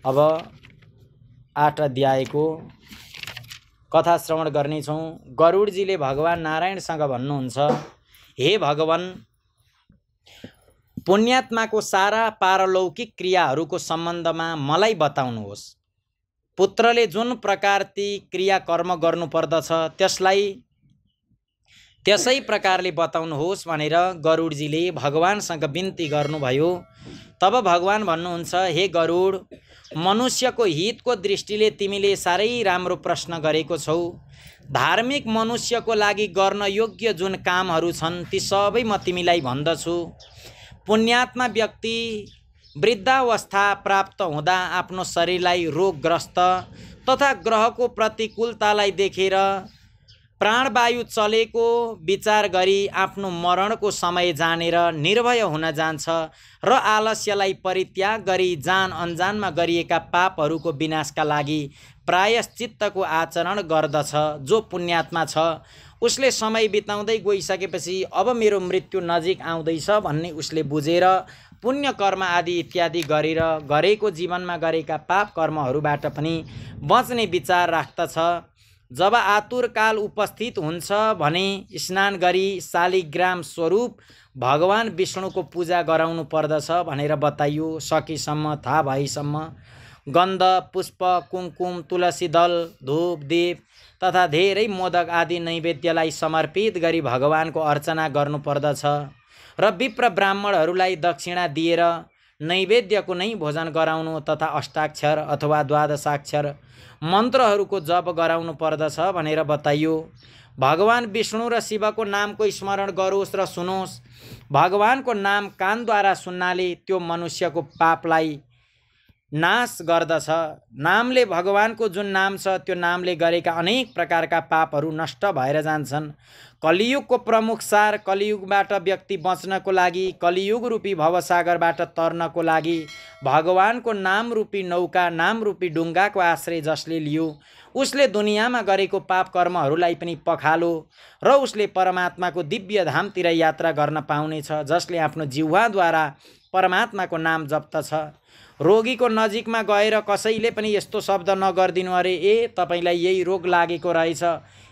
अब 8 अध्यायको कथा श्रवण गर्नेछौँ। गरुडजीले भगवान नारायणसँग भन्नुहुन्छ, हे भगवान, पुण्यात्माको सारा पारलौकिक क्रियाहरूको सम्बन्धमा मलाई बताउनुहोस्। पुत्रले जुन प्रकार ती क्रियाकर्म गर्नुपर्दछ त्यसलाई त्यसै प्रकारले बताउनुहोस् भनेर गरुडजीले भगवानसँग बिन्ती गर्नुभयो। तब भगवान भन्नुहुन्छ, हे गरुड, मनुष्यको हितको दृष्टिले तिमीले साह्रै राम्रो प्रश्न गरेको छौ। धार्मिक मनुष्यको लागि गर्न योग्य जुन कामहरू छन् ती सबै म तिमीलाई भन्दछु। पुण्यात्मा व्यक्ति वृद्धावस्था प्राप्त हुँदा आफ्नो शरीरलाई रोगग्रस्त तथा ग्रहको प्रतिकूलतालाई देखेर प्राणवायु चलेको विचार गरी आफ्नो मरणको समय जानेर निर्भय हुन जान्छ र आलस्यलाई परित्याग गरी जान अनजानमा गरिएका पापहरूको विनाशका लागि प्रायश्चित्तको आचरण गर्दछ। जो पुण्यात्मा छ उसले समय बिताउँदै गइसकेपछि अब मेरो मृत्यु नजिक आउँदैछ भन्ने उसले बुझेर पुण्य कर्म आदि इत्यादि गरेर गरेको जीवनमा गरेका पाप कर्महरूबाट पनि बच्ने विचार राख्दछ। जब आतुर काल उपस्थित हुन्छ भने स्नान गरी शालिग्राम स्वरूप भगवान विष्णुको पूजा गराउनु पर्दछ भनेर बताइयो। सकेसम्म थाहा भएसम्म गन्ध, पुष्प, कुमकुम, तुलसी दल, धूप, दीप तथा धेरै मोदक आदि नैवेद्यलाई समर्पित गरी भगवानको अर्चना गर्नुपर्दछ र विप्र ब्राह्मणहरूलाई दक्षिणा दिएर नैवेद्यको नै भोजन गराउनु तथा अष्टाक्षर अथवा द्वादशाक्षर मन्त्रहरूको जप गराउनु पर्दछ भनेर बताइयो। भगवान विष्णु र शिवको नामको स्मरण गरोस् र सुनोस्। भगवानको नाम कानद्वारा सुन्नाले त्यो मनुष्यको पापलाई नाश गर्दछ। नामले भगवानको जुन नाम छ त्यो नामले गरेका अनेक प्रकारका पापहरू नष्ट भएर जान्छन्। कलियुगको प्रमुख सार, कलियुगबाट व्यक्ति बच्नको लागि, कलियुग रूपी भवसागरबाट तर्नको लागि भगवानको नाम रूपी नौका, नाम रूपी डुङ्गाको आश्रय जसले लियो उसले दुनियाँमा गरेको पाप कर्महरूलाई पनि पखालो र उसले परमात्माको दिव्य धामतिर यात्रा गर्न पाउनेछ। जसले आफ्नो जिह्वाद्वारा परमात्माको नाम जप्दछ। रोगीको नजिकमा गएर कसैले पनि यस्तो शब्द नगरिदिनु अरे, ए तपाईँलाई यही रोग लागेको रहेछ,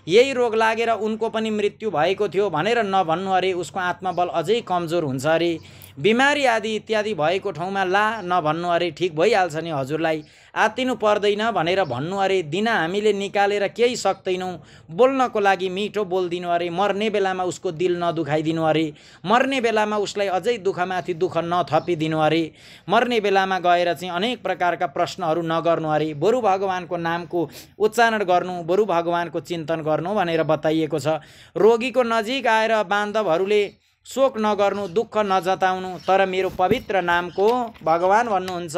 यही रोग लागेर उनको पनि मृत्यु भएको थियो भनेर नभन्नु अरे। उसको आत्मबल अझै कमजोर हुन्छ अरे। बिमारी आदि इत्यादि भएको ठाउँमा ला नभन्नु अरे, ठिक भइहाल्छ नि, हजुरलाई आत्तिनु पर्दैन भनेर भन्नु अरे। दिन हामीले निकालेर केही सक्दैनौँ, बोल्नको लागि मिठो बोलिदिनु अरे। मर्ने बेलामा उसको दिल नदुखाइदिनु अरे। मर्ने बेलामा उसलाई अझै दुःखमाथि दुःख नथपिदिनु अरे। मर्ने बेलामा गएर चाहिँ अनेक प्रकारका प्रश्नहरू नगर्नु अरे। बरु भगवानको नामको उच्चारण गर्नु, बरु भगवानको चिन्तन गर्नु भनेर बताइएको छ। रोगीको नजिक आएर बान्धवहरूले शोक नगर्नु, दुःख नजताउनु, तर मेरो पवित्र नामको भगवान भन्नुहुन्छ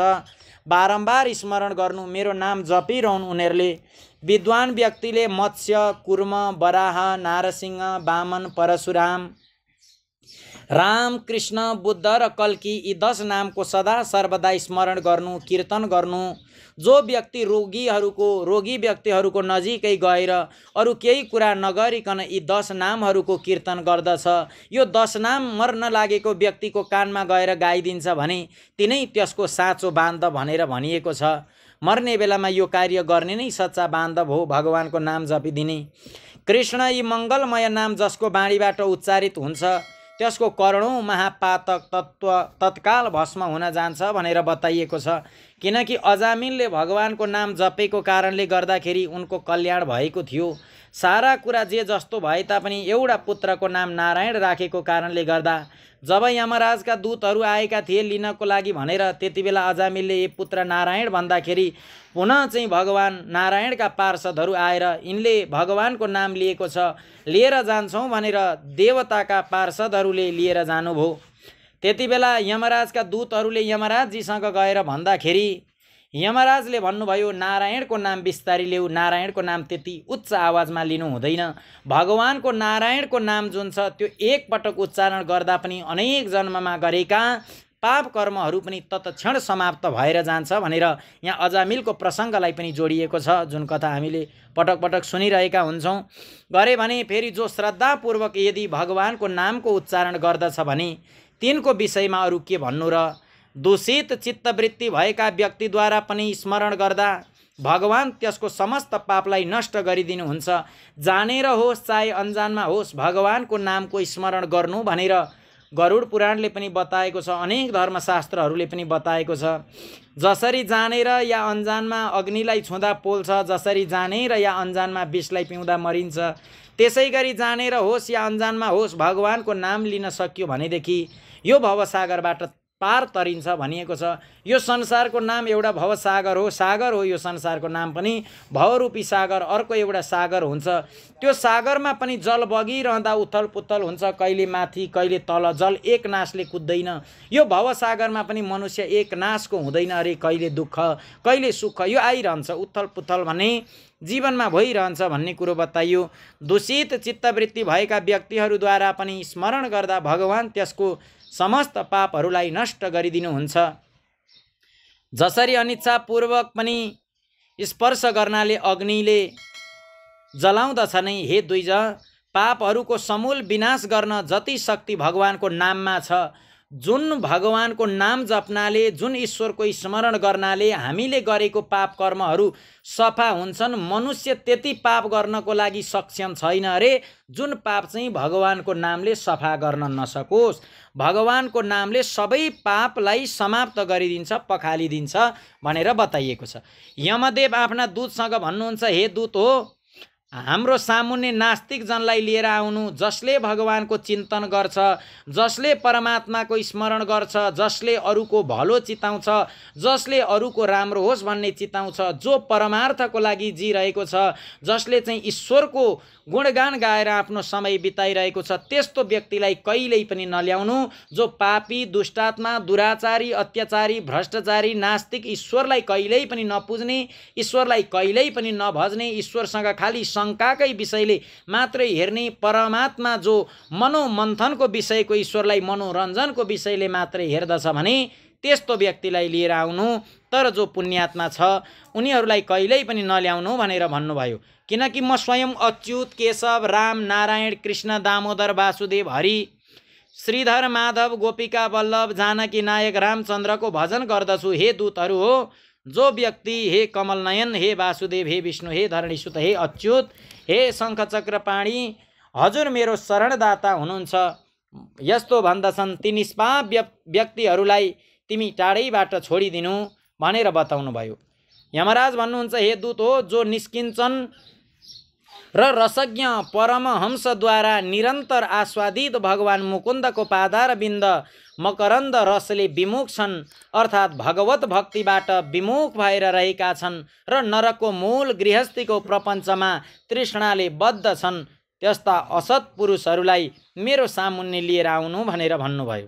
बारम्बार स्मरण गर्नु, मेरो नाम जपिरहनु उनीहरूले। विद्वान व्यक्तिले मत्स्य, कुर्म, वराह, नारसिंह, वामन, परशुराम, राम, कृष्ण, बुद्ध र कल्की यी 10 नामको सदा सर्वदा स्मरण गर्नु, कीर्तन गर्नु। जो व्यक्ति रोगी व्यक्तिहरूको नजिकै गएर अरू केही कुरा नगरिकन यी 10 नामहरूको कीर्तन गर्दछ, यो 10 नाम मर्न लागेको व्यक्तिको कानमा गएर गाइदिन्छ भने तिनै त्यसको साँचो बान्धव भनेर भनिएको छ। मर्ने बेलामा यो कार्य गर्ने नै सच्चा बान्धव हो, भगवानको नाम जपिदिने। कृष्ण यी मङ्गलमय नाम जसको बाणीबाट उच्चारित हुन्छ त्यसको करोडौँ महापातक तत्व तत्काल भस्म हुन जान्छ भनेर बताइएको छ। किनकि अजामिलले भगवानको नाम जपेको कारणले गर्दाखेरि उनको कल्याण भएको थियो। सारा कुरा जे जस्तो भए तापनि एउटा पुत्रको नाम नारायण राखेको कारणले गर्दा जब यमराजका दूतहरू आएका थिए लिनको लागि भनेर, त्यति बेला अजामिलले ए पुत्र नारायण भन्दाखेरि पुनः चाहिँ भगवान नारायणका पार्षदहरू आएर यिनले भगवानको नाम लिएको छ, लिएर जान्छौँ भनेर देवताका पार्षदहरूले लिएर जानुभयो। त्यति बेला यमराजका दूतहरूले यमराजजीसँग गएर भन्दाखेरि यमराजले भन्नुभयो नारायणको नाम बिस्तारी ल्याऊ, नारायणको नाम त्यति उच्च आवाजमा लिनु हुँदैन। भगवानको नारायणको नाम जुन छ त्यो एक पटक उच्चारण गर्दा पनि अनेक जन्ममा गरेका पाप कर्महरू पनि तत्क्षण समाप्त भएर जान्छ भनेर यहाँ अजामिलको प्रसङ्गलाई पनि जोडिएको छ, जुन कथा हामीले पटक पटक सुनिरहेका हुन्छौँ। गरे भने फेरि जो श्रद्धापूर्वक यदि भगवानको नामको उच्चारण गर्दछ भने तिनको विषयमा अरू के भन्नु र। दूषित चित्तवृत्ति भएका व्यक्तिद्वारा पनि स्मरण गर्दा भगवान त्यसको समस्त पापलाई नष्ट गरिदिनुहुन्छ। जानेर होस् चाहे अनजानमा होस् भगवानको नामको स्मरण गर्नु भनेर गरुड पुराणले पनि बताएको छ, अनेक धर्मशास्त्रहरूले पनि बताएको छ। जसरी जानेर या अनजानमा अग्निलाई छुँदा पोल्छ, जसरी जानेर या अनजानमा विषलाई पिउँदा मरिन्छ, त्यसै गरी जानेर होस् या अनजानमा होस् भगवानको नाम लिन सकियो भनेदेखि यो भवसागरबाट पार तरिन्छ भनिएको छ। यो संसारको नाम एउटा भवसागर हो, सागर हो। यो संसारको नाम पनि भवरूपी सागर, अर्को एउटा सागर हुन्छ। त्यो सागरमा पनि जल बगिरहँदा उथल पुथल हुन्छ, कहिले माथि कहिले तल, जल एक नासले कुद्दैन। यो भवसागरमा पनि मनुष्य एक नासको हुँदैन अरे, कहिले दुःख कहिले सुख यो आइरहन्छ, उथल पुथल भन्ने जीवनमा भइरहन्छ भन्ने कुरो बताइयो। दूषित चित्तवृत्ति भएका व्यक्तिहरूद्वारा पनि स्मरण गर्दा भगवान त्यसको समस्त पापहरूलाई नष्ट गरिदिनुहुन्छ। जसरी अनिच्छापूर्वक पनि स्पर्श गर्नाले अग्निले जलाउँदछ नै, हे द्विज पापहरूको समूल विनाश गर्न जति शक्ति भगवानको नाममा छ, जुन भगवानको नाम जप्नाले, जुन ईश्वरको स्मरण गर्नाले हामीले गरेको पाप कर्महरू सफा हुन्छन्, मनुष्य त्यति पाप गर्नको लागि सक्षम छैन अरे जुन पाप चाहिँ भगवानको नामले सफा गर्न नसकोस्। भगवानको नामले सबै पापलाई समाप्त गरिदिन्छ, पखालिदिन्छ भनेर बताइएको छ। यमदेव आफ्ना दूतसँग भन्नुहुन्छ, हे दूत हो हाम्रो सामुन्ने नास्तिक जनलाई लिएर आउनु, जसले भगवानको चिन्तन गर्छ, जसले परमात्माको स्मरण गर्छ, जसले अरूको भलो चिताउँछ, जसले अरूको राम्रो होस् भन्ने चिताउँछ, जो परमार्थको लागि जिरहेको छ, जसले चाहिँ ईश्वरको गुणगान गाएर आफ्नो समय बिताइरहेको छ, त्यस्तो व्यक्तिलाई कहिल्यै पनि नल्याउनु। जो पापी, दुष्टात्मा, दुराचारी, अत्याचारी, भ्रष्टाचारी, नास्तिक, ईश्वरलाई कहिल्यै पनि नपुज्ने, ईश्वरलाई कहिल्यै पनि नभज्ने, ईश्वरसँग खालि शङ्काकै विषयले मात्रै हेर्ने, परमात्मा जो मनोमन्थनको विषयको, ईश्वरलाई मनोरञ्जनको विषयले मात्रै हेर्दछ भने त्यस्तो व्यक्तिलाई लिएर आउनु। तर जो पुण्यात्मा छ उनीहरूलाई कहिल्यै पनि नल्याउनु भनेर भन्नुभयो। किनकि म स्वयं अच्युत, केशव, राम, नारायण, कृष्ण, दामोदर, वासुदेव, हरि, श्रीधर, माधव, गोपिका वल्लभ, जानकी नायक रामचन्द्रको भजन गर्दछु। हे दूतहरू हो, जो व्यक्ति, हे कमल नयन, हे वासुदेव, हे विष्णु, हे धरणीसुत, हे अच्युत, हे शङ्खचक्र पाणी, हजुर मेरो शरणदाता हुनुहुन्छ, यस्तो भन्दछन् ती निष्पाप व्यक्तिहरूलाई तिमी टाढैबाट छोडिदिनु भनेर बताउनु भयो। यमराज भन्नुहुन्छ, हे दूत हो, जो निष्किञ्चन र रसज्ञ परमहंसद्वारा निरन्तर आस्वादित भगवान मुकुन्दको पादारविन्द मकरन्द रसले विमुख छन्, अर्थात् भगवत भक्तिबाट विमुख भएर रहेका छन् र नरकको मूल गृहस्थीको प्रपञ्चमा तृष्णाले बद्ध छन्, त्यस्ता असत् पुरुषहरूलाई मेरो सामुन्ने लिएर आउनु भनेर भन्नुभयो।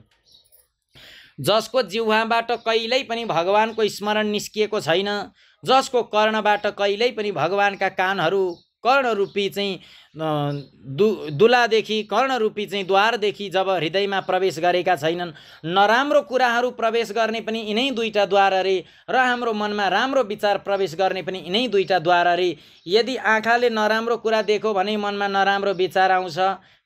जसको जिह्वाबाट कहिल्यै पनि भगवानको स्मरण निस्किएको छैन, जसको कर्णबाट कहिल्यै पनि भगवानका कानहरू, कर्णरूपी चाहिँ दुलादेखि, कर्णरूपी चाहिँ द्वारदेखि जब हृदयमा प्रवेश गरेका छैनन्, नराम्रो कुराहरू प्रवेश गर्ने पनि यिनै दुईटा द्वार अरे, र हाम्रो मनमा राम्रो विचार प्रवेश गर्ने पनि यिनै दुईटा द्वार अरे। यदि आँखाले नराम्रो कुरा देखो भने मनमा नराम्रो विचार आउँछ,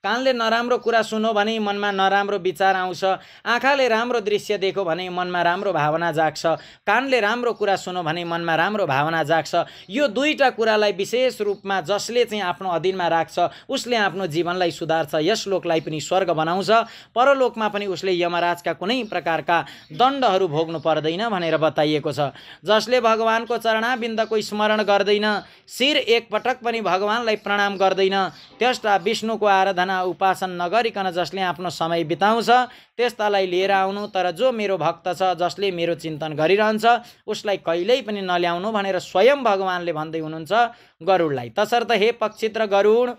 कानले नराम्रो कुरा सुनो भने मनमा नराम्रो विचार आउँछ, आँखाले राम्रो दृश्य देखो भने मनमा राम्रो भावना जाग्छ, कानले राम्रो कुरा सुनो भने मनमा राम्रो भावना जाग्छ। यो दुईटा कुरालाई विशेष रूपमा जसले चाहिँ आफ्नो अधीनमा राख्छ उसले आफ्नो जीवनलाई सुधार्छ, यस लोकलाई पनि स्वर्ग बनाउँछ, परलोकमा पनि उसले यमराजका कुनै प्रकारका दण्डहरू भोग्नु पर्दैन भनेर बताइएको छ। जसले भगवानको चरणाबिन्दको स्मरण गर्दैन, शिर एकपटक पनि भगवानलाई प्रणाम गर्दैन, त्यस्ता विष्णुको आराधना उपासन नगरिकन जसले आफ्नो समय बिताउँछ त्यस्तालाई लिएर आउनु। तर जो मेरो भक्त छ, जसले मेरो चिन्तन गरिरहन्छ उसलाई कहिल्यै पनि नल्याउनु भनेर स्वयं भगवानले भन्दै हुनुहुन्छ गरुडलाई। तसर्थ हे पक्षित र गरुड,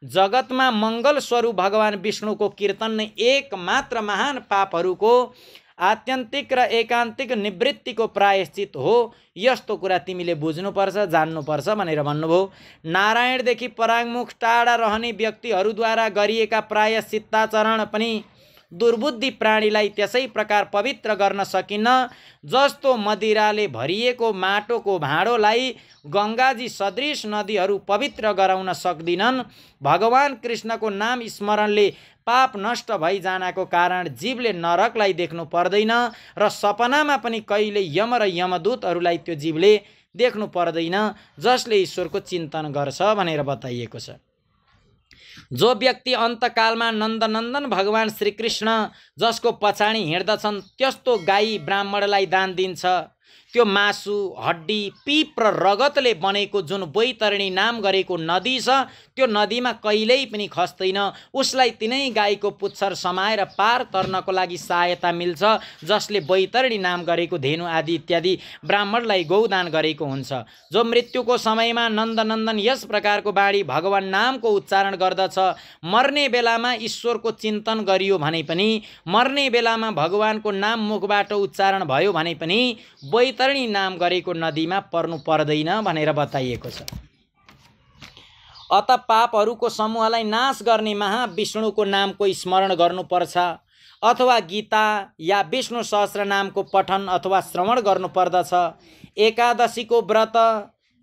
जगतमा मङ्गल स्वरूप भगवान विष्णुको कीर्तन नै एकमात्र महान पापहरूको आत्यन्तिक र एकान्तिक निवृत्तिको प्रायश्चित हो, यस्तो कुरा तिमीले बुझ्नुपर्छ, जान्नुपर्छ भनेर भन्नुभयो। नारायणदेखि पराङ्मुख टाढा रहने व्यक्तिहरूद्वारा गरिएका प्रायश्चित्ताचरण पनि दुर्बुद्धि प्राणीलाई त्यसै प्रकार पवित्र गर्न सकिन्न जस्तो मदिराले भरिएको माटोको भाँडोलाई गङ्गाजी सदृश नदीहरू पवित्र गराउन सक्दिनन्। भगवान कृष्णको नाम स्मरणले पाप नष्ट भई जानको कारण जीवले नरकलाई देख्नु पर्दैन र सपनामा पनि कहिले यम र यमदूतहरूलाई त्यो जीवले देख्नु पर्दैन जसले ईश्वरको चिन्तन गर्छ भनेर बताइएको छ। जो व्यक्ति अन्तकालमा नन्दनन्दन भगवान श्रीकृष्ण जसको पछाडि हिँड्दछन् त्यस्तो गाई ब्राह्मणलाई दान दिन्छ, त्यो मासु हड्डी पिप र रगतले बनेको जुन बैतरणी नाम गरेको नदी छ त्यो नदीमा कहिल्यै पनि खस्दैन। उसलाई तिनै गाईको पुच्छर समाएर पार तर्नको लागि सहायता मिल्छ जसले बैतरणी नाम गरेको धेनु आदि इत्यादि ब्राह्मणलाई गौदान गरेको हुन्छ। जो मृत्युको समयमा नन्दनन्दन यस प्रकारको बाणी भगवान नामको उच्चारण गर्दछ, मर्ने बेलामा ईश्वरको चिन्तन गरियो भने पनि, मर्ने बेलामा भगवानको नाम मुखबाट उच्चारण भयो भने पनि बैतरणी नाम गरेको नदीमा पर्नु पर्दैन भनेर बताइएको छ। अत पापहरूको समूहलाई नाश गर्ने महाविष्णुको नामको स्मरण गर्नुपर्छ अथवा गीता या विष्णु सहस्र नामको पठन अथवा श्रवण गर्नुपर्दछ। एकादशीको व्रत,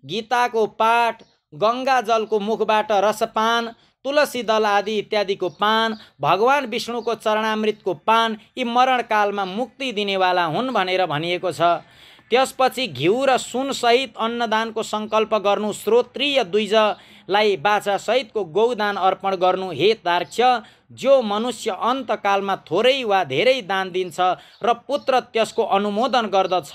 गीताको पाठ, गङ्गा जलको मुखबाट रसपान, तुलसी दल आदि इत्यादिको पान, भगवान विष्णुको चरणामृतको पान यी मरणकालमा मुक्ति दिनेवाला हुन् भनेर भनिएको छ। त्यसपछि घिउ र सुन सहित अन्नदानको सङ्कल्प गर्नु, श्रोत्रिय द्विजलाई बाछा सहितको गौदान अर्पण गर्नु। हे तार्क्ष, जो मनुष्य अन्तकालमा थोरै वा धेरै दान दिन्छ र पुत्र त्यसको अनुमोदन गर्दछ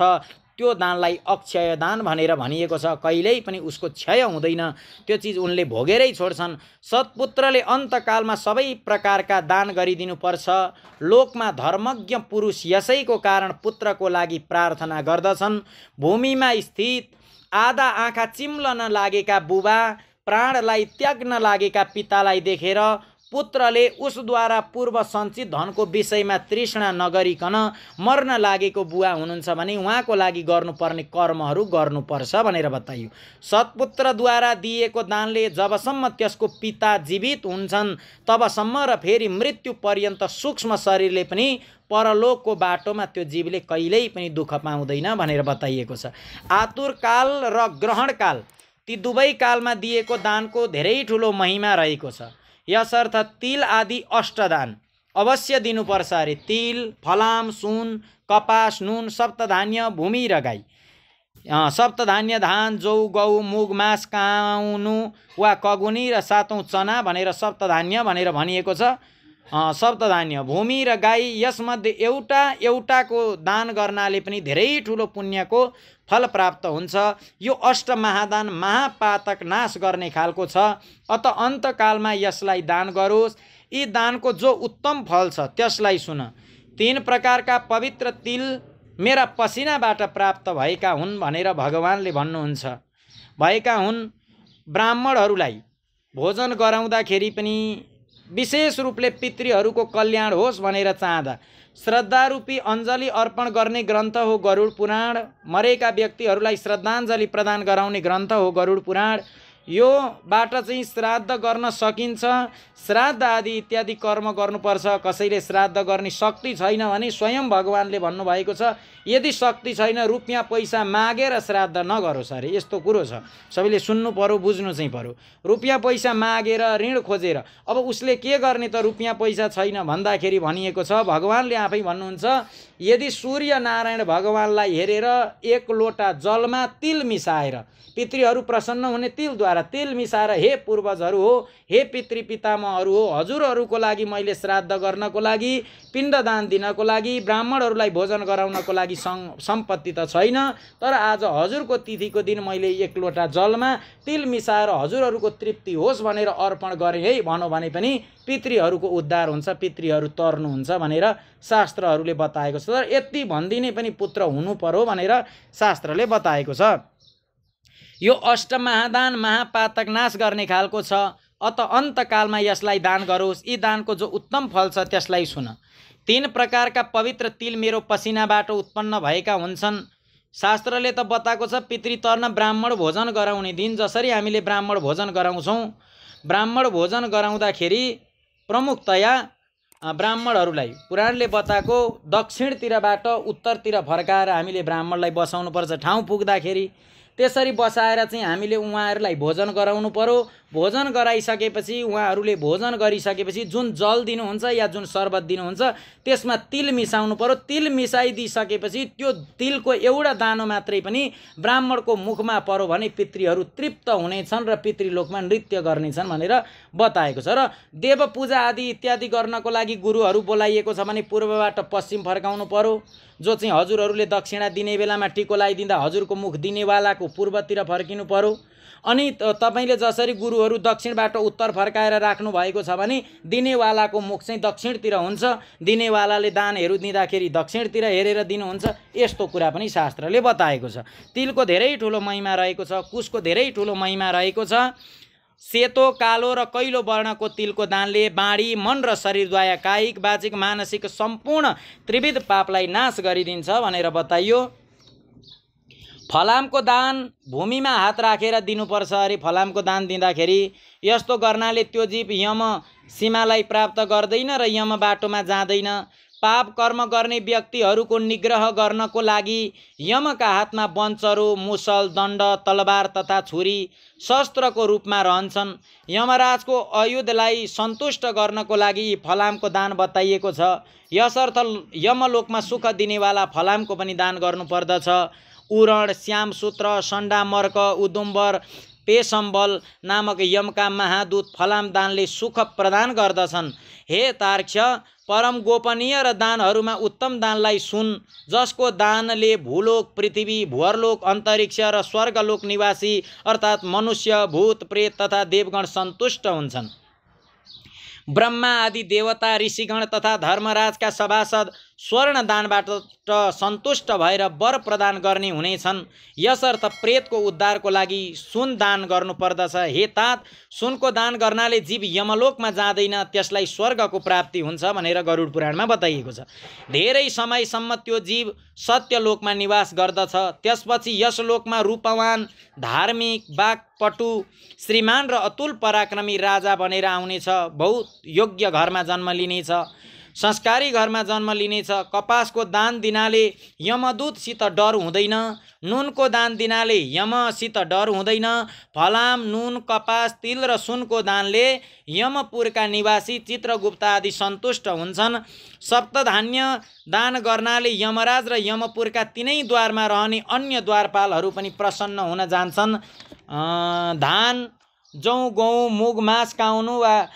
त्यो दानलाई अक्षय दान भनेर भनिएको छ। कहिल्यै पनि उसको क्षय हुँदैन, त्यो चिज उनले भोगेरै छोड्छन्। सत्पुत्रले अन्तकालमा सबै प्रकारका दान गरिदिनुपर्छ। लोकमा धर्मज्ञ पुरुष यसैको कारण पुत्रको लागि प्रार्थना गर्दछन्। भूमिमा स्थित आधा आँखा चिम्लन लागेका बुबा, प्राणलाई त्याग्न लागेका पितालाई देखेर पुत्रले उसद्वारा पूर्व सञ्चित धनको विषयमा तृष्णा नगरिकन मर्न लागेको बुवा हुनुहुन्छ भने उहाँको लागि गर्नुपर्ने कर्महरू गर्नुपर्छ भनेर बताइयो। सत्पुत्रद्वारा दिएको दानले जबसम्म त्यसको पिता जीवित हुन्छन् तबसम्म र फेरि मृत्यु पर्यन्त सूक्ष्म शरीरले पनि परलोकको बाटोमा त्यो जीवले कहिल्यै पनि दुःख पाउँदैन भनेर बताइएको छ। आतुरकाल र ग्रहणकाल ती दुवै कालमा दिएको दानको धेरै ठुलो महिमा रहेको छ। यसर्थ तिल आदि अष्टदान अवश्य दिनुपर्छ अरे। तिल, फलाम, सुन, कपास, नुन, सप्तधान्य, भूमि र गाई। सप्तधान्य धान, जौ, गहुँ, मुग, मास, काउनु वा कगुनी र सातौँ चना भनेर सप्तधान्य भनेर भनिएको छ। सप्तधान्य, भूमि र गाई यसमध्ये एउटा एउटाको दान गर्नाले पनि धेरै ठुलो पुण्यको फल प्राप्त हुन्छ। यो अष्टमहादान महापातक नाश गर्ने खालको छ। अत अन्तकालमा यसलाई दान गरोस्। यी दानको जो उत्तम फल छ त्यसलाई सुन। 3 प्रकारका पवित्र तिल मेरा पसिनाबाट प्राप्त भएका हुन् भनेर भगवानले भन्नुहुन्छ। भएका हुन्। ब्राह्मणहरूलाई भोजन गराउँदाखेरि पनि विशेष रूपले पितृहरूको कल्याण होस् भनेर चाहँदा श्रद्धारूपी अञ्जली अर्पण गर्ने ग्रन्थ हो गरुड पुराण। मरेका व्यक्तिहरूलाई श्रद्धाञ्जली प्रदान गराउने ग्रन्थ हो गरुड पुराण। योबाट चाहिँ श्राद्ध गर्न सकिन्छ। श्राद्ध आदि इत्यादि कर्म गर्नुपर्छ। कसैले श्राद्ध गर्ने शक्ति छैन भने स्वयं भगवानले भन्नुभएको छ यदि शक्ति छैन रुपियाँ पैसा मागेर श्राद्ध नगरोस् अरे। यस्तो कुरो छ, सबैले सुन्नु पर्यो, बुझ्नु चाहिँ पर्यो। रुपियाँ पैसा मागेर ऋण खोजेर अब उसले के गर्ने त रुपियाँ पैसा छैन भन्दाखेरि भनिएको छ, भगवानले आफै भन्नुहुन्छ यदि सूर्य नारायण भगवानलाई हेरेर 1 लोटा जलमा तिल मिसाएर, पितृहरू प्रसन्न हुने तिलद्वारा तिल मिसाएर हे पूर्वजहरू हो, हे पितृ पितामहहरू हो, हजुरहरूको लागि मैले श्राद्ध गर्नको लागि, पिण्डदान दिनको लागि, ब्राह्मणहरूलाई भोजन गराउनको लागि सम्पत्ति त छैन, तर आज हजुरको तिथिको दिन मैले 1 लोटा जलमा तिल मिसाएर हजुरहरूको तृप्ति होस् भनेर अर्पण गरेँ है भनौँ भने पनि पितृहरूको उद्धार हुन्छ, पितृहरू तर्नुहुन्छ भनेर शास्त्रहरूले बताएको छ। तर यति भनिदिने पनि पुत्र हुनु पर्यो भनेर शास्त्रले बताएको छ। यो अष्टमहादान महापातक नाश गर्ने खालको छ। अत अन्तकालमा यसलाई दान गरोस्। यी दानको जो उत्तम फल छ त्यसलाई सुन। 3 प्रकारका पवित्र तिल मेरो पसिनाबाट उत्पन्न भएका हुन्छन्। शास्त्रले त बताएको छ पितृ तर्न ब्राह्मण भोजन गराउने दिन। जसरी हामीले ब्राह्मण भोजन गराउँछौँ, ब्राह्मण भोजन गराउँदाखेरि प्रमुखतया ब्राह्मणहरूलाई पुराणले बताएको दक्षिणतिरबाट उत्तरतिर फर्काएर हामीले ब्राह्मणलाई बसाउनुपर्छ। ठाउँ पुग्दाखेरि त्यसरी बसाएर चाहिँ हामीले उहाँहरूलाई भोजन गराउनु पर्यो। भोजन गराइसकेपछि उहाँहरूले भोजन गरिसकेपछि जुन जल दिनुहुन्छ या जुन शरबत दिनुहुन्छ त्यसमा तिल मिसाउनु पर्यो। तिल मिसाइदिइसकेपछि त्यो तिलको एउटा दानो मात्रै पनि ब्राह्मणको मुखमा पर्यो भने पितृहरू तृप्त हुनेछन् र पितृलोकमा नृत्य गर्नेछन् भनेर बताएको छ। र देव पूजा आदि इत्यादि गर्नको लागि गुरुहरू बोलाइएको छ भने पूर्वबाट पश्चिम फर्काउनु पर्यो। जो चाहिँ हजुरहरूले दक्षिणा दिने बेलामा टिको लगाइदिँदा हजुरको मुख दिनेवालाको पूर्वतिर फर्किनु पर्यो। अनि तपाईले जसरी गुरुहरू दक्षिणबाट उत्तर फर्काएर राख्नु भएको छ भने दिनेवालाको मुख चाहिँ दक्षिणतिर हुन्छ। दिनेवालाले दानहरू दिँदाखेरि दक्षिणतिर हेरेर दिनुहुन्छ। यस्तो कुरा पनि शास्त्रले बताएको छ। तिलको धेरै ठुलो महिमा रहेको छ। कुशको धेरै ठुलो महिमा रहेको छ। सेतो, कालो र कैलो वर्णको तिलको दानले बाणी, मन र शरीरद्वारा कायिक, वाचिक, मानसिक सम्पूर्ण त्रिविध पापलाई नाश गरिदिन्छ भनेर बताइयो। फलामको दान भूमिमा हात राखेर दिनुपर्छ अरे। फलामको दान दिँदाखेरि यस्तो गर्नाले त्यो जीव यम सीमालाई प्राप्त गर्दैन र यम बाटोमा जाँदैन। पाप कर्म गर्ने व्यक्तिहरूको निग्रह गर्नको लागि यमका हातमा वञ्चरो, मुसल, दण्ड, तलवार तथा छुरी शस्त्रको रूपमा रहन्छन्। यमराजको अयुधलाई सन्तुष्ट गर्नको लागि फलामको दान बताइएको छ। यसर्थ यमलोकमा सुख दिनेवाला फलामको पनि दान गर्नुपर्दछ। उरण, श्यामसूत्र, सण्डामर्क, उदुम्बर, पेशम्बल नामक यमका महादूत फलाम दानले सुख प्रदान गर्दछन्। हे तार्क्ष, परम गोपनीय र दानहरूमा उत्तम दानलाई सुन, जसको दानले भूलोक, पृथ्वी, भुवरलोक, अन्तरिक्ष र स्वर्गलोक निवासी अर्थात् मनुष्य, भूत, प्रेत तथा देवगण सन्तुष्ट हुन्छन्। ब्रह्मा आदि देवता, ऋषिगण तथा धर्मराजका सभासद स्वर्ण दानबाट सन्तुष्ट भएर वर प्रदान गर्ने हुनेछन्। यसर्थ प्रेतको उद्धारको लागि सुन दान गर्नुपर्दछ। हे तात, सुनको दान गर्नाले जीव यमलोकमा जाँदैन, त्यसलाई स्वर्गको प्राप्ति हुन्छ भनेर गरुड पुराणमा बताइएको छ। धेरै समयसम्म त्यो जीव सत्यलोकमा निवास गर्दछ। त्यसपछि यस लोकमा रूपवान, धार्मिक, वाक्पटु, श्रीमान र अतुल पराक्रमी राजा बनेर आउनेछ। बहुत योग्य घरमा जन्म लिनेछ। संस्कारी घरमा जन्म लिनेछ। कपासको दान दिनाले यमदूतसित डर हुँदैन। नुनको दान दिनाले यमसित डर हुँदैन। फलाम, नुन, कपास, तिल र सुनको दानले यमपुरका निवासी चित्रगुप्त आदि सन्तुष्ट हुन्छन्। सप्तधान्य दान गर्नाले यमराज र यमपुरका तीनै द्वारमा रहने अन्य द्वारपालहरू पनि प्रसन्न हुन जान्छन्। धान, जौँ, गहुँ, मुग, मास, काउनु वा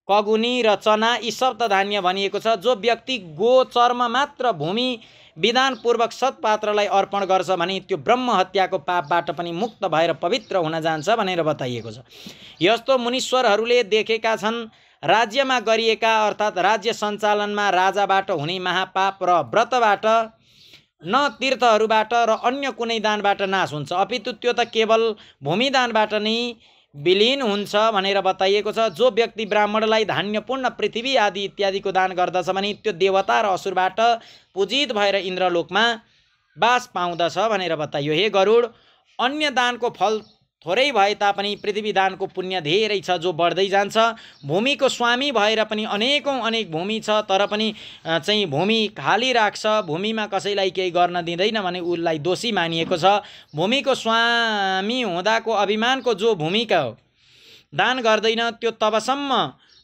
कगुनी र चना यी सप्तधान्य भनिएको छ। जो व्यक्ति गो चर्म मात्र भूमि विधानपूर्वक सत्पात्रलाई अर्पण गर्छ भने त्यो ब्रह्म हत्याको पापबाट पनि मुक्त भएर पवित्र हुन जान्छ भनेर बताइएको छ। यस्तो मुनीश्वरहरूले देखेका छन्। राज्यमा गरिएका अर्थात् राज्य सञ्चालनमा राजाबाट हुने महापाप र व्रतबाट न तीर्थहरूबाट र अन्य कुनै दानबाट नाश हुन्छ, अपितु त्यो त केवल भूमिदानबाट नै विलीन हुन्छ भनेर बताइएको छ। जो व्यक्ति ब्राह्मणलाई धान्यपूर्ण पृथ्वी आदि इत्यादिको दान गर्दछ भने त्यो देवता र असुरबाट पूजित भएर इन्द्रलोकमा बास पाउँदछ भनेर बताइयो। हे गरुड, अन्य दानको फल थोरै भए तापनि पृथ्वी दानको पुण्य धेरै छ, जो बढ्दै जान्छ। भूमिको स्वामी भएर पनि अनेक भूमि छ, तर पनि चाहिँ भूमि खाली राख्छ। भूमिमा कसैलाई केही गर्न दिँदैन भने उसलाई दोषी मानिएको छ। भूमिको स्वामी हुँदाको अभिमानको जो भूमिका दान गर्दैन त्यो तबसम्म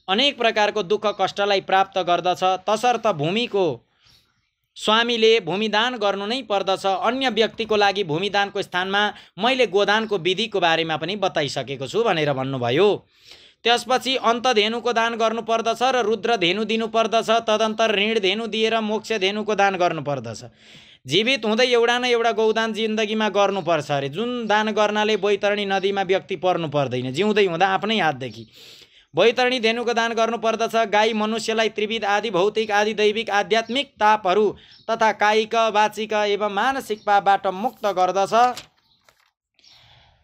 अनेक प्रकारको दुःख कष्टलाई प्राप्त गर्दछ। तसर्थ भूमिको स्वामीले भूमिदान गर्नु नै पर्दछ। अन्य व्यक्तिको लागि भूमिदानको स्थानमा मैले गोदानको विधिको बारेमा पनि बताइसकेको छु भनेर भन्नुभयो। त्यसपछि अन्तधेनुको दान गर्नुपर्दछ र रुद्रधेनु दिनुपर्दछ। तदन्तर ऋणधेनु दिएर मोक्षधेनुको दान गर्नुपर्दछ। जीवित हुँदै एउटा न एउटा गौदान जिन्दगीमा गर्नुपर्छ अरे। जुन दान गर्नाले बैतरणी नदीमा व्यक्ति पर्नु पर्दैन, जिउँदै हुँदा आफ्नै हातदेखि बैतरणी धेनुको दान गर्नुपर्दछ। गाई मनुष्यलाई त्रिविध आदि भौतिक आदि दैविक आध्यात्मिक तापहरू तथा कायिक, वाचिक एवं मानसिक पापबाट मुक्त गर्दछ।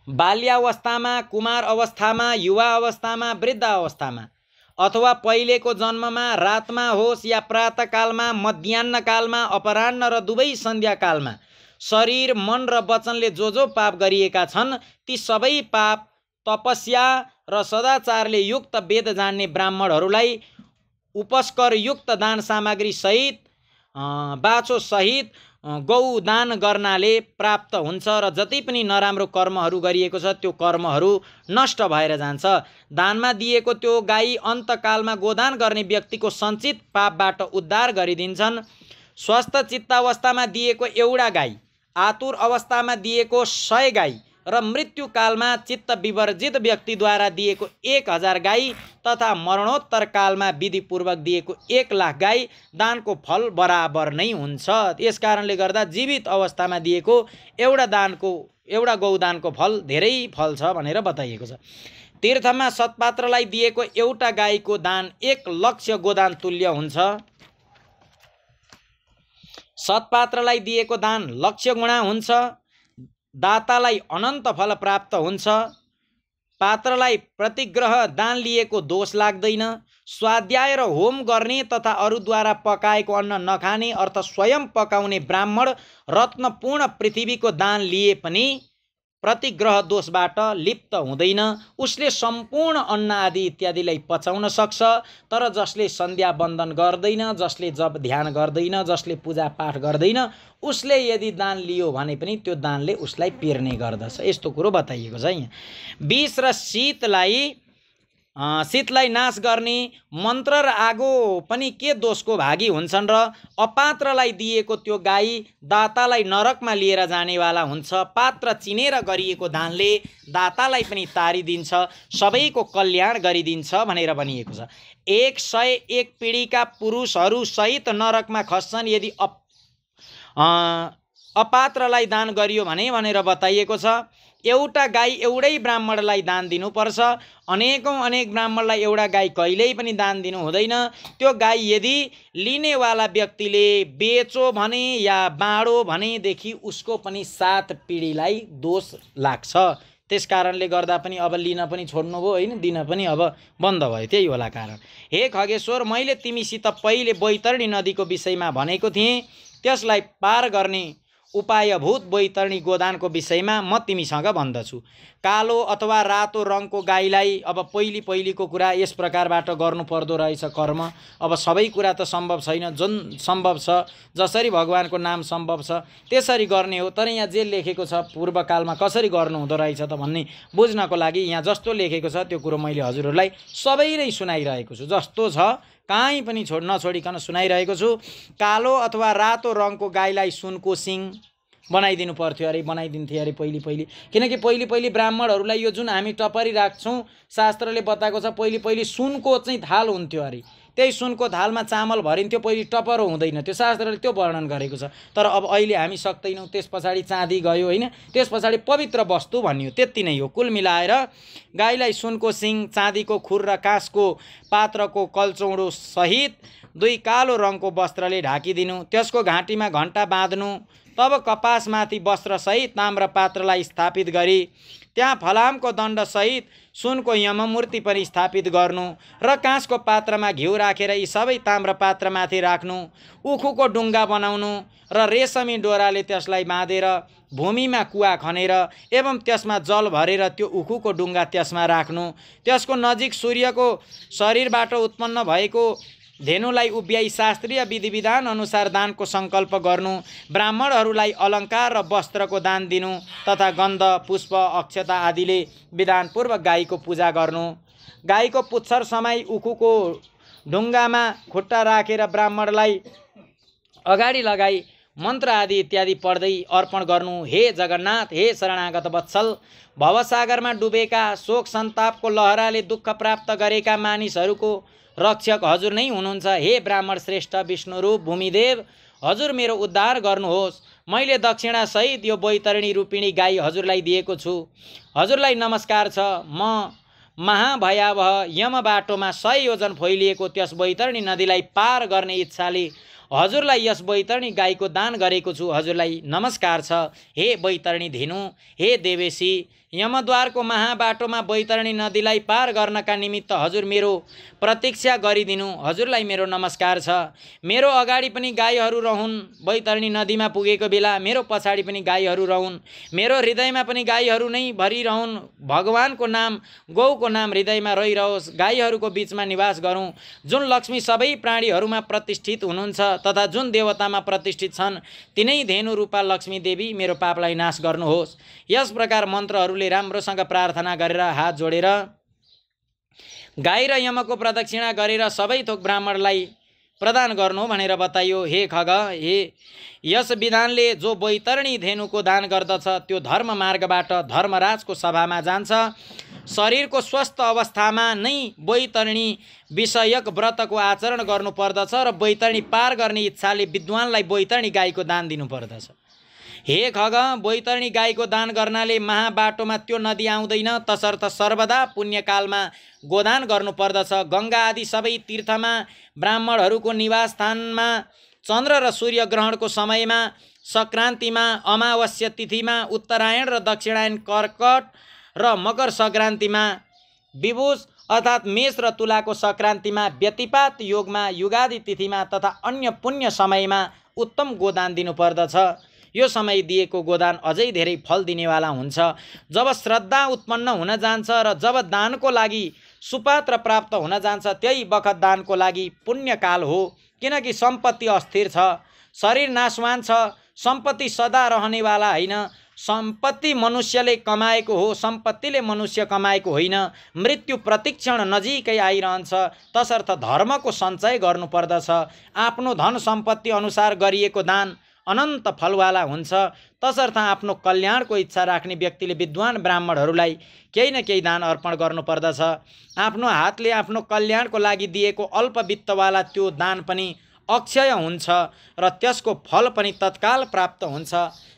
बाल्यावस्थामा, कुमार अवस्थामा, युवा अवस्थामा, वृद्ध अवस्थामा अथवा पहिलेको जन्ममा, रातमा होस् या प्रातःकालमा, मध्याह्नकालमा, अपराह्न र दुवै सन्ध्याकालमा शरीर, मन र वचनले जो पाप गरिएका छन् ती सबै पाप तपस्या र सदाचारले युक्त वेद जान्ने ब्राह्मणहरूलाई उपस्करयुक्त दान सामग्री सहित बाछो सहित गौ दान गर्नाले प्राप्त हुन्छ र जति पनि नराम्रो कर्महरू गरिएको छ त्यो कर्महरू नष्ट भएर जान्छ। दानमा दिएको त्यो गाई अन्तकालमा गोदान गर्ने व्यक्तिको सञ्चित पापबाट उद्धार गरिदिन्छन्। स्वस्थ चित्तावस्थामा दिएको एउटा गाई, आतुर अवस्थामा दिएको 100 गाई र मृत्युकालमा चित्त विवर्जित व्यक्तिद्वारा दिएको 1000 गाई तथा मरणोत्तर कालमा विधिपूर्वक दिएको 1 लाख गाई दानको फल बराबर नै हुन्छ। यस कारणले गर्दा जीवित अवस्थामा दिएको एउटा गौदानको फल धेरै फल छ भनेर बताइएको छ। तीर्थमा सत्पात्रलाई दिएको एउटा गाईको दान 1 लक्ष गोदान तुल्य हुन्छ। सत्पात्रलाई दिएको दान लक्ष्य गुणा हुन्छ। दातालाई अनन्त फल प्राप्त हुन्छ। पात्रलाई प्रतिग्रह दान लिएको दोष लाग्दैन। स्वाध्याय र होम गर्ने तथा अरूद्वारा पकाएको अन्न नखाने अर्थ स्वयं पकाउने ब्राह्मण रत्नपूर्ण पृथ्वीको दान लिए पनि प्रतिग्रह दोषबाट लिप्त हुँदैन। उसले सम्पूर्ण अन्न आदि इत्यादिलाई पचाउन सक्छ। तर जसले सन्ध्या वन्दन गर्दैन, जसले जप ध्यान गर्दैन, जसले पूजा पाठ गर्दैन, उसले यदि दान लियो भने पनि त्यो दानले उसलाई पिर्ने गर्दछ। यस्तो कुरो बताइएको छ यहाँ। विष र शीतलाई नाश गर्ने मन्त्र र आगो पनि के दोषको भागी हुन्छन् र अपात्रलाई दिएको त्यो गाई दातालाई नरकमा लिएर जानेवाला हुन्छ। पात्र चिनेर गरिएको दानले दातालाई पनि तारिदिन्छ, सबैको कल्याण गरिदिन्छ भनेर भनिएको छ। 101 पिँढीका पुरुषहरू सहित नरकमा खस्छन् यदि अपात्रलाई दान गरियो भने भनेर बताइएको छ। एउटा गाई एउटै ब्राह्मणलाई दान दिनुपर्छ। अनेक ब्राह्मणलाई एउटा गाई कहिल्यै पनि दान दिनु हुँदैन। त्यो गाई यदि लिनेवाला व्यक्तिले बेचो भने या बाँडो भनेदेखि उसको पनि 7 पिँढीलाई दोष लाग्छ। त्यस कारणले गर्दा पनि अब लिन पनि छोड्नुभयो होइन, दिन पनि अब बन्द भयो। त्यही होला कारण। हे खगेश्वर, मैले तिमीसित पहिले बैतरणी नदीको विषयमा भनेको थिएँ। त्यसलाई पार गर्ने उपायभूत बैतरणी गोदानको विषयमा म तिमीसँग भन्दछु। कालो अथवा रातो रङको गाईलाई अब पहिलीको कुरा यस प्रकारबाट गर्नु पर्दो रहेछ कर्म। अब सबै कुरा त सम्भव छैन, जुन सम्भव छ, जसरी भगवानको नाम सम्भव छ त्यसरी गर्ने हो। तर यहाँ जे लेखेको छ पूर्वकालमा कसरी गर्नु हुँदो रहेछ त भन्ने बुझ्नको लागि यहाँ जस्तो लेखेको छ त्यो कुरो मैले हजुरहरूलाई सबै नै सुनाइरहेको छु। जस्तो छ कहीँ पनि नछोडिकन सुनाइरहेको छु। कालो अथवा रातो रङको गाईलाई सुनको सिङ बनाइदिनु पर्थ्यो अरे, बनाइदिन्थे अरे पहिले। किनकि पहिले ब्राह्मणहरूलाई यो जुन हामी टपरी राख्छौँ शास्त्रले बताएको छ पहिले सुनको चाहिँ थाल हुन्थ्यो अरे। त्यही सुनको थालमा चामल भरिन्थ्यो, पहिले टपरो हुँदैन थियो। शास्त्रले त्यो वर्णन गरेको छ। तर अब अहिले हामी सक्दैनौँ। त्यस पछाडि चाँदी गयो होइन, त्यस पछाडि पवित्र वस्तु भनियो, त्यति नै हो। कुल मिलाएर गाईलाई सुनको सिङ, चाँदीको खुर र काँसको पात्रको कल्चौडो सहित 2 कालो रङको वस्त्रले ढाकिदिनु। त्यसको घाँटीमा घण्टा बाँध्नु। तब कपासमाथि वस्त्रसहित ताम्र पात्रलाई स्थापित गरी त्यहाँ फलामको दण्डसहित सुनको यममूर्ति पनि स्थापित गर्नु र काँसको पात्रमा घिउ राखेर यी सबै ताम्र पात्रमाथि राख्नु। उखुको डुङ्गा बनाउनु र रेशमी डोराले त्यसलाई बाँधेर भूमिमा कुवा खनेर एवं त्यसमा जल भरेर त्यो उखुको डुङ्गा त्यसमा राख्नु। त्यसको नजिक सूर्यको शरीरबाट उत्पन्न भएको धेनुलाई उभ्याई शास्त्रीय विधिविधान अनुसार दानको सङ्कल्प गर्नु। ब्राह्मणहरूलाई अलङ्कार र वस्त्रको दान दिनु तथा गन्ध, पुष्प, अक्षता आदिले विधानपूर्वक गाईको पूजा गर्नु। गाईको पुच्छर समाई उखुको ढुङ्गामा खुट्टा राखेर ब्राह्मणलाई अगाडि लगाई मन्त्र आदि इत्यादि पढ्दै अर्पण गर्नु। हे जगन्नाथ, हे शरणागत वत्सल, भवसागरमा डुबेका शोक सन्तापको लहराले दुःख प्राप्त गरेका मानिसहरूको रक्षक हजुर नै हुनुहुन्छ। हे ब्राह्मण श्रेष्ठ विष्णुरूप भूमिदेव, हजुर मेरो उद्धार गर्नुहोस्। मैले दक्षिणा सहित यो बैतरणी रूपिणी गाई हजुरलाई दिएको छु। हजुरलाई नमस्कार छ। म महाभयावह यम बाटोमा 100 योजन फैलिएको त्यस बैतरणी नदीलाई पार गर्ने इच्छाले हजुरलाई यस बैतरणी गाईको दान गरेको छु। हजुरलाई नमस्कार छ। हे बैतरणी धेनु, हे देवेशी, यमद्वारको महाबाटोमा बैतरणी नदीलाई पार गर्नका निमित्त हजुर मेरो प्रतीक्षा गरिदिनु। हजुरलाई मेरो नमस्कार छ। मेरो अगाडि पनि गाईहरू रहन्, बैतरणी नदीमा पुगेको बेला मेरो पछाडि पनि गाईहरू रहन्, मेरो हृदयमा पनि गाईहरू नै भरिरहन्। भगवानको नाम, गौको नाम हृदयमा रहिरहोस्। गाईहरूको बीचमा निवास गरौँ। जुन लक्ष्मी सबै प्राणीहरूमा प्रतिष्ठित हुनुहुन्छ तथा जुन देवतामा प्रतिष्ठित छन्, तिनै धेनु रूपा लक्ष्मी देवी मेरो पापलाई नाश गर्नुहोस्। यस प्रकार मन्त्रहरूले राम्रोसँग प्रार्थना गरेर हात जोडेर गाई र यमको प्रदक्षिणा गरेर सबै थोक ब्राह्मणलाई प्रदान गर्नु भनेर बताइयो। हे खग, हे यस विधानले जो बैतरणी धेनुको दान गर्दछ त्यो धर्म मार्गबाट धर्मराजको सभामा जान्छ। शरीरको स्वस्थ अवस्थामा नै बैतरणी विषयक व्रतको आचरण गर्नुपर्दछ र बैतरणी पार गर्ने इच्छाले विद्वानलाई बैतरणी गाईको दान दिनुपर्दछ। हे खग, बैतरणी गाईको दान गर्नाले महाबाटोमा त्यो नदी आउँदैन, तसर्थ सर्वदा पुण्यकालमा गोदान गर्नुपर्दछ। गङ्गा आदि सबै तीर्थमा, ब्राह्मणहरूको निवास स्थानमा, चन्द्र र सूर्य ग्रहणको समयमा, सङ्क्रान्तिमा, अमावस्या तिथिमा, उत्तरायण र दक्षिणायन, कर्कट र मकर सङ्क्रान्तिमा, विभुज अर्थात् मेष र तुलाको सङ्क्रान्तिमा, व्यतिपात योगमा, युगादि तिथिमा तथा अन्य पुण्य समयमा उत्तम गोदान दिनुपर्दछ। यो समय दिएको गोदान अझै धेरै फल दिनेवाला हुन्छ। जब श्रद्धा उत्पन्न हुन जान्छ र जब दानको लागि सुपात्र प्राप्त हुन जान्छ, त्यही बखत दानको लागि पुण्यकाल हो। किनकि सम्पत्ति अस्थिर छ, शरीर नाशवान छ, सम्पत्ति सदा रहनेवाला होइन। सम्पत्ति मनुष्यले कमाएको हो, सम्पत्तिले मनुष्य कमाएको होइन। मृत्यु प्रतिक्षण नजिकै आइरहन्छ, तसर्थ धर्मको सञ्चय गर्नुपर्दछ। आफ्नो धन सम्पत्ति अनुसार गरिएको दान अनन्त फलवाला हुन्छ। तसर्थ आफ्नो कल्याणको इच्छा राख्ने व्यक्तिले विद्वान ब्राह्मणहरूलाई केही न केही दान अर्पण गर्नुपर्दछ। आफ्नो हातले आफ्नो कल्याणको लागि दिएको अल्प वित्तवाला त्यो दान पनि अक्षय हुन्छ र त्यसको फल पनि तत्काल प्राप्त हुन्छ।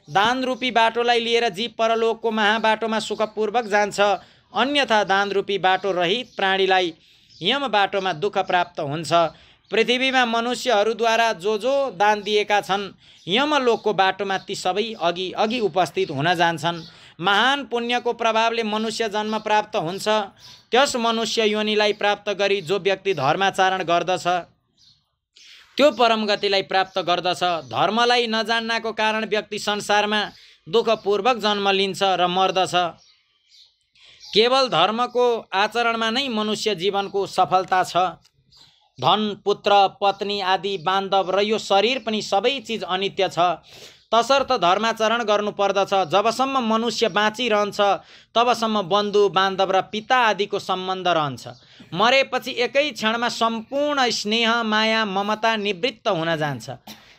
दान रूपी बाटोलाई लिएर जीव परलोकको महाबाटोमा सुखपूर्वक जान्छ, अन्यथा दान रूपी बाटो रहित प्राणीलाई यम बाटोमा दुःख प्राप्त हुन्छ। पृथ्वीमा मनुष्यहरूद्वारा जो जो दान दिएका छन्, यमलोकको बाटोमा ती सबै अघि अघि उपस्थित हुन जान्छन्। महान पुण्यको प्रभावले मनुष्य जन्म प्राप्त हुन्छ। त्यस मनुष्य योनिलाई प्राप्त गरी जो व्यक्ति धर्माचरण गर्दछ त्यो परम गतिलाई प्राप्त गर्दछ। धर्मलाई नजान्नको कारण व्यक्ति संसारमा दुःखपूर्वक जन्म लिन्छ र मर्दछ। केवल धर्मको आचरणमा नै मनुष्य जीवनको सफलता छ। धन, पुत्र, पत्नी आदि बान्धव र यो शरीर पनि सबै चिज अनित्य छ। तसर्थ धर्माचरण गर्नुपर्दछ। जबसम्म मनुष्य बाँचिरहन्छ तबसम्म बन्धु बान्धव र पिता आदिको सम्बन्ध रहन्छ। मरेपछि एकै क्षणमा सम्पूर्ण स्नेह, माया, ममता निवृत्त हुन जान्छ।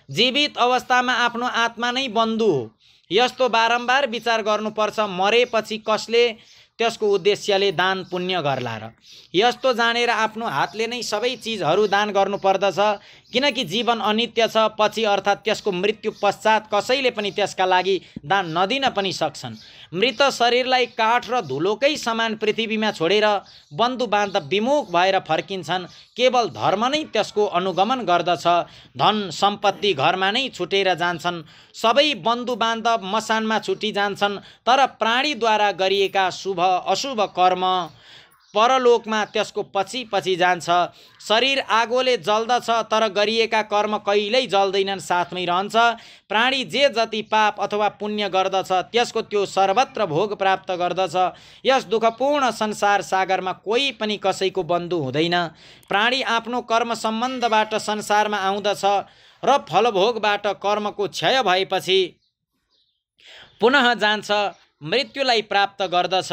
जीवित अवस्थामा आफ्नो आत्मा नै बन्धु हो। यस्तो बारम्बार विचार गर्नुपर्छ। मरेपछि कसले त्यसको उद्देश्यले दान पुण्य गर्ला र यस्तो जानेर आफ्नो हातले नै सबै चिजहरू दान गर्नुपर्दछ। किनकि जीवन अनित्य छ। पछि अर्थात् त्यसको मृत्यु पश्चात कसैले पनि त्यसका लागि दान नदिन पनि सक्छन्। मृत शरीरलाई काठ र धुलोकै समान पृथ्वीमा छोडेर बन्धु बान्धव विमुख भएर फर्किन्छन्। केवल धर्म नै त्यसको अनुगमन गर्दछ। धन सम्पत्ति घरमा नै छुटेर जान्छन्। सबै बन्धु बान्धव मसानमा छुटी जान्छन्। तर प्राणीद्वारा गरिएका शुभ अशुभ कर्म परलोकमा त्यसको पछि पछि जान्छ। शरीर आगोले जल्दछ तर गरिएका कर्म कहिल्यै जल्दैनन्, साथमै रहन्छ। प्राणी जे जति पाप अथवा पुण्य गर्दछ त्यसको त्यो सर्वत्र भोग प्राप्त गर्दछ। यस दुःखपूर्ण संसार सागरमा कोही पनि कसैको बन्धु हुँदैन। प्राणी आफ्नो कर्म सम्बन्धबाट संसारमा आउँदछ र फलभोगबाट कर्मको क्षय भएपछि पुनः जान्छ, मृत्युलाई प्राप्त गर्दछ।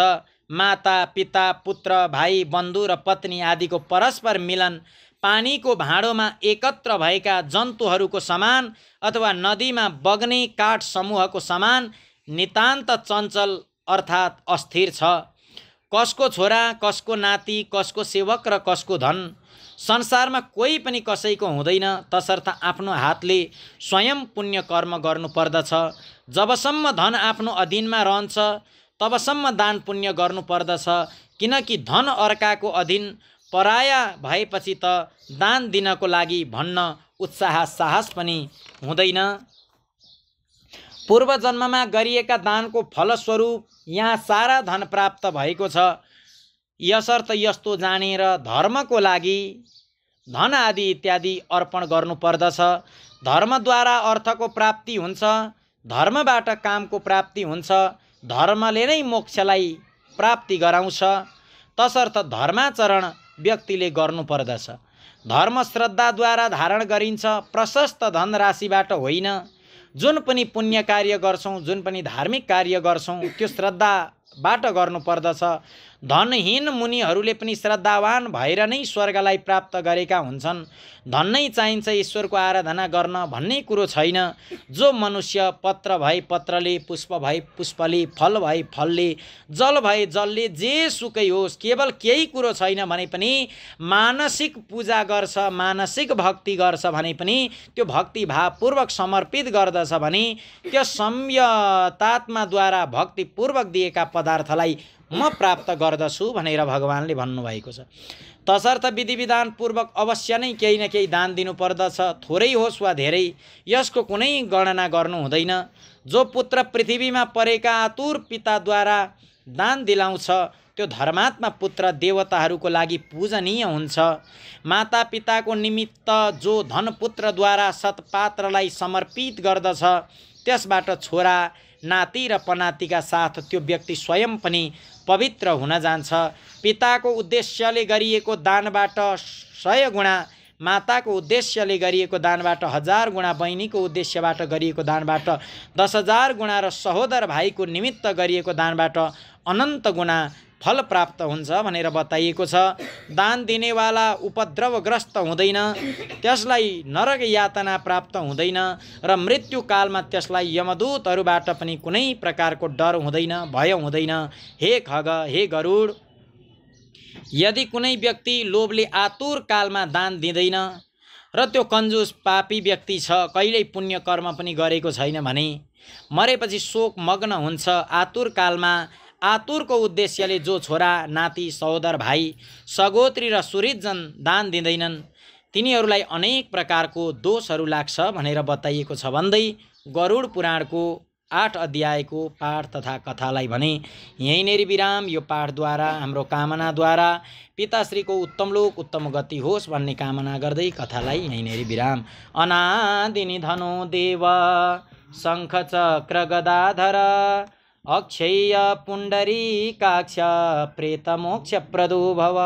माता, पिता, पुत्र, भाइ, बन्धु र पत्नी आदिको परस्पर मिलन, पानीको भाँडोमा एकत्र भएका जन्तुहरूको समान अथवा नदीमा बग्ने काठ समूहको समान नितान्त चञ्चल अर्थात् अस्थिर छ। कसको छोरा, कसको नाति, कसको सेवक र कसको धन संसारमा कोही पनि कसैको हुँदैन। तसर्थ आफ्नो हातले स्वयं पुण्य कर्म गर्नुपर्दछ। जबसम्म धन आफ्नो अधीनमा रहन्छ तबसम्म दान पुण्य गर्नुपर्दछ। किनकि धन अर्काको अधीन पराया भएपछि त दान दिनको लागि भन्न उत्साह साहस पनि हुँदैन। पूर्व जन्ममा गरिएका दानको फलस्वरूप यहाँ सारा धन प्राप्त भएको छ। यसर्थ यस्तो जानेर धर्मको लागि धन आदि इत्यादि अर्पण गर्नुपर्दछ। धर्मद्वारा अर्थको प्राप्ति हुन्छ, धर्मबाट कामको प्राप्ति हुन्छ, धर्मले नै मोक्षलाई प्राप्ति गराउँछ। तसर्थ धर्माचरण व्यक्तिले गर्नुपर्दछ। धर्म श्रद्धाद्वारा धारण गरिन्छ, प्रशस्त धनराशिबाट होइन। जुन पनि पुण्य कार्य गर्छौँ, जुन पनि धार्मिक कार्य गर्छौँ, त्यो श्रद्धाबाट गर्नुपर्दछ। धनहीन मुनिहरूले पनि श्रद्धावान भएर नै स्वर्गलाई प्राप्त गरेका हुन्छन्। धन नै चाहिन्छ ईश्वरको आराधना गर्न भन्ने कुरो छैन। जो मनुष्य पत्र भए पत्रले, पुष्प भए पुष्पले, फल भए फलले, जल भए जलले, जे सुकै होस्, केवल केही कुरो छैन भने पनि मानसिक पूजा गर्छ, मानसिक भक्ति गर्छ भने पनि, त्यो भक्ति भावपूर्वक समर्पित गर्दछ भने त्यो संयतात्माद्वारा भक्तिपूर्वक दिएका पदार्थलाई म प्राप्त गर्दछु भनेर भगवानले भन्नुभएको छ। तसर्थ विधि विधान पूर्वक अवश्य नै केही न केही दान दिनुपर्दछ, थोरै होस् वा धेरै, यसको कुनै गणना गर्नु हुँदैन। जो पुत्र पृथ्वीमा परेका आतुर पिताद्वारा दान दिलाउँछ त्यो धर्मात्मा पुत्र देवताहरूको लागि पूजनीय हुन्छ। माता पिताको निमित्त जो धनपुत्रद्वारा सत्पात्रलाई समर्पित गर्दछ त्यसबाट छोरा नाति र पनातिका साथ त्यो व्यक्ति स्वयं पनि पवित्र हुन जान्छ। पिताको उद्देश्यले गरिएको दानबाट 100 गुणा, माताको उद्देश्यले गरिएको दानबाट 1000 गुणा, बहिनीको उद्देश्यबाट गरिएको दानबाट 10,000 गुणा र सहोदर भाइको निमित्त गरिएको दानबाट अनन्त गुणा फल प्राप्त हुन्छ भनेर बताइएको छ। दान दिनेवाला उपद्रवग्रस्त हुँदैन, त्यसलाई नरक यातना प्राप्त हुँदैन र मृत्युकालमा त्यसलाई यमदूतहरूबाट पनि कुनै प्रकारको डर हुँदैन, भय हुँदैन। हे खग, हे गरुड, यदि कुनै व्यक्ति लोभले आतुर कालमा दान दिँदैन र त्यो कन्जुस पापी व्यक्ति छ, कहिल्यै पुण्य कर्म पनि गरेको छैन भने मरेपछि शोक मग्न हुन्छ। आतुर कालमा आतुरको उद्देश्यले जो छोरा नाति, सहोदर भाइ, सगोत्री र सुहृदजन दान दिँदैनन् तिनीहरूलाई अनेक प्रकारको दोषहरू लाग्छ भनेर बताइएको छ भन्दै गरुड पुराणको 8 अध्यायको पाठ तथा कथालाई भने यहीँनेरि विराम। यो पाठद्वारा हाम्रो कामनाद्वारा पिताश्रीको उत्तम लोक उत्तम गति होस् भन्ने कामना गर्दै कथालाई यहीँनेरि विराम। अनादिनि धनो देव शङ्ख चक्र गदाधर अक्षय पुण्डरीकाक्ष प्रेत मोक्ष प्रदो भव।